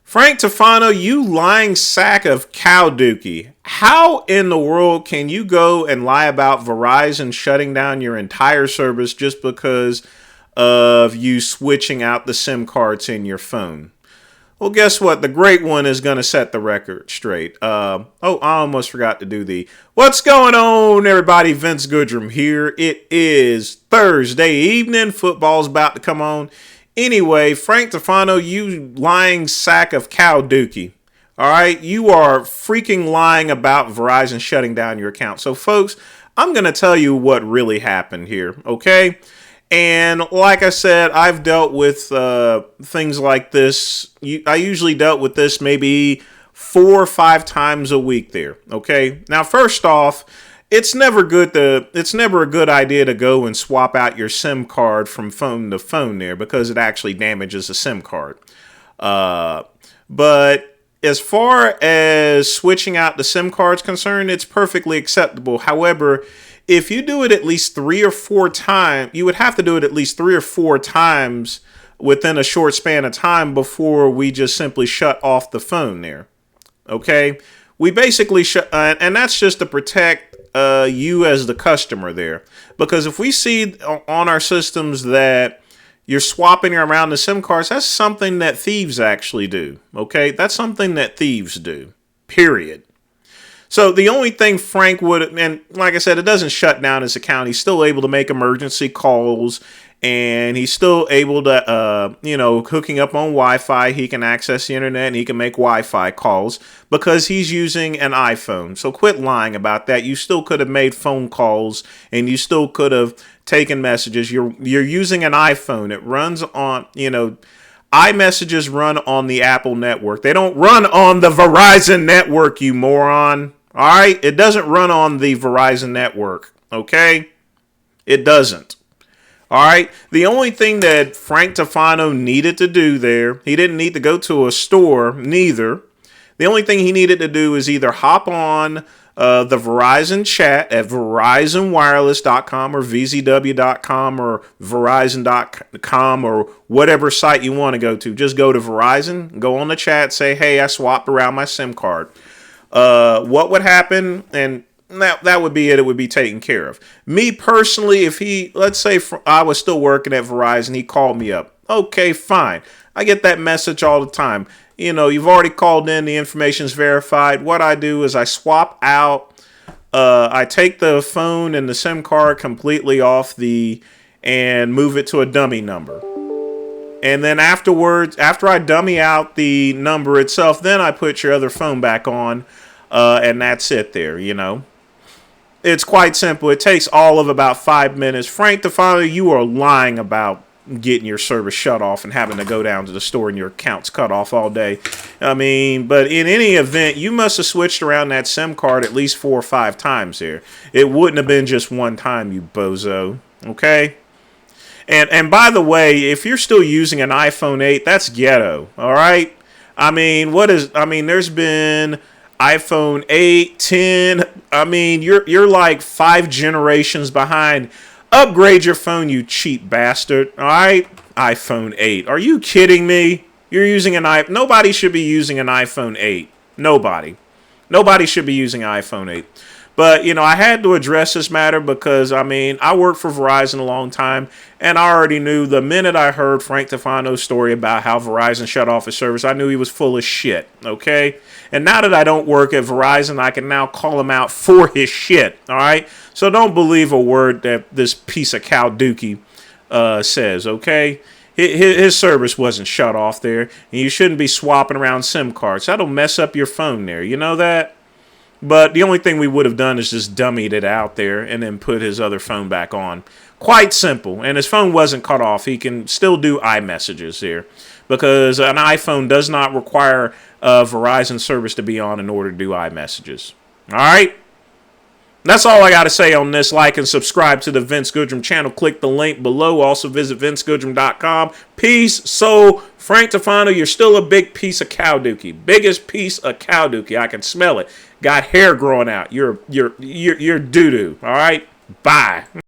Frank Tufano, you lying sack of cow dookie. How in the world can you go and lie about Verizon shutting down your entire service just because of you switching out the SIM cards in your phone? Well, guess what? The great one is going to set the record straight. I almost forgot to do the what's going on, everybody. Vince Goodrum here. It is Thursday evening. Football's about to come on. Anyway, Frank Tufano, you lying sack of cow dookie. All right, you are freaking lying about Verizon shutting down your account. So, folks, I'm going to tell you what really happened here, okay? And like I said, I've dealt with things like this. I usually dealt with this maybe 4 or 5 times a week there, okay? Now, first off, it's never a good idea to go and swap out your SIM card from phone to phone there because it actually damages the SIM card. But as far as switching out the SIM card's concerned, it's perfectly acceptable. However, if you do it at least 3 or 4 times, you would have to do it at least 3 or 4 times within a short span of time before we just simply shut off the phone there. Okay? We basically and that's just to protect you as the customer there. Because if we see on our systems that you're swapping around the SIM cards, that's something that thieves actually do. Okay? That's something that thieves do. Period. So the only thing Frank would, and like I said, it doesn't shut down his account. He's still able to make emergency calls, and he's still able to, hooking up on Wi-Fi. He can access the internet and he can make Wi-Fi calls because he's using an iPhone. So quit lying about that. You still could have made phone calls and you still could have taken messages. You're using an iPhone. It runs on, iMessages run on the Apple network. They don't run on the Verizon network, you moron. All right? It doesn't run on the Verizon network. Okay? It doesn't. All right? The only thing that Frank Tufano needed to do there, he didn't need to go to a store, neither. The only thing he needed to do is either hop on the Verizon chat at VerizonWireless.com or VZW.com or Verizon.com or whatever site you want to go to. Just go to Verizon, go on the chat, say, hey, I swapped around my SIM card. What would happen? And that would be it. It would be taken care of. Me personally, if let's say I was still working at Verizon, he called me up. Okay, fine. I get that message all the time. You've already called in. The information's verified. What I do is I swap out. I take the phone and the SIM card completely off and move it to a dummy number. And then afterwards, after I dummy out the number itself, then I put your other phone back on, and that's it there, It's quite simple. It takes all of about 5 minutes. Frank Tufano, you are lying about getting your service shut off and having to go down to the store and your account's cut off all day. But in any event, you must have switched around that SIM card at least 4 or 5 times there. It wouldn't have been just one time, you bozo. Okay? And by the way, if you're still using an iPhone 8, that's ghetto. All right? There's been iPhone 8, 10. You're like 5 generations behind. Upgrade your phone, you cheap bastard. All right? iPhone 8. Are you kidding me? You're using nobody should be using an iPhone 8. Nobody. Nobody should be using an iPhone 8. But, I had to address this matter because, I worked for Verizon a long time, and I already knew the minute I heard Frank Tufano's story about how Verizon shut off his service, I knew he was full of shit, okay? And now that I don't work at Verizon, I can now call him out for his shit, all right? So don't believe a word that this piece of cow dookie says, okay? His service wasn't shut off there, and you shouldn't be swapping around SIM cards. That'll mess up your phone there, you know that? But the only thing we would have done is just dummied it out there and then put his other phone back on. Quite simple. And his phone wasn't cut off. He can still do iMessages here because an iPhone does not require Verizon service to be on in order to do iMessages. All right? That's all I got to say on this. Like and subscribe to the Vince Goodrum channel. Click the link below. Also visit vincegoodrum.com. Peace. So, Frank Tufano, you're still a big piece of cow dookie. Biggest piece of cow dookie. I can smell it. Got hair growing out. You're doo-doo. All right? Bye.